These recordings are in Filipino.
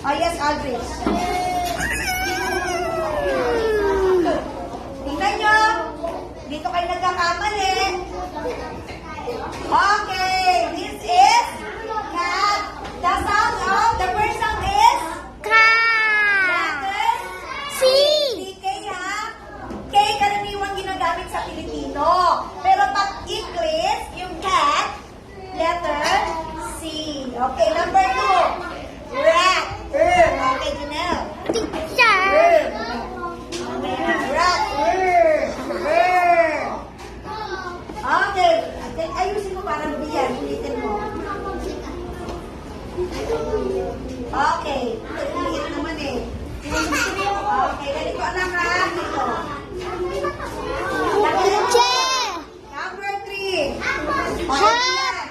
Oh, yes, Aldrich. Tingnan nyo. Dito kayo nagkakamali. Okay, this is cat. The sound of the first sound is letter C. K, ha? K, karaniwang ginagamit sa Pilipino. Pero pag English, yung cat, letter C. Okay, number 2. Rat. Okay, Janelle. Teacher. Rat. Okay. Ayusin mo parang biyan. Ulitin mo. Okay. Ulitin naman eh. Okay. Ganito anak ha. Dito. Teacher. Number 3. Hat.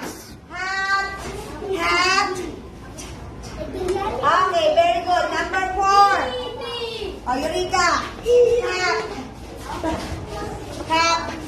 Hat. Okay, very good. Number 4. Oh, Eureka. Hat. Hat.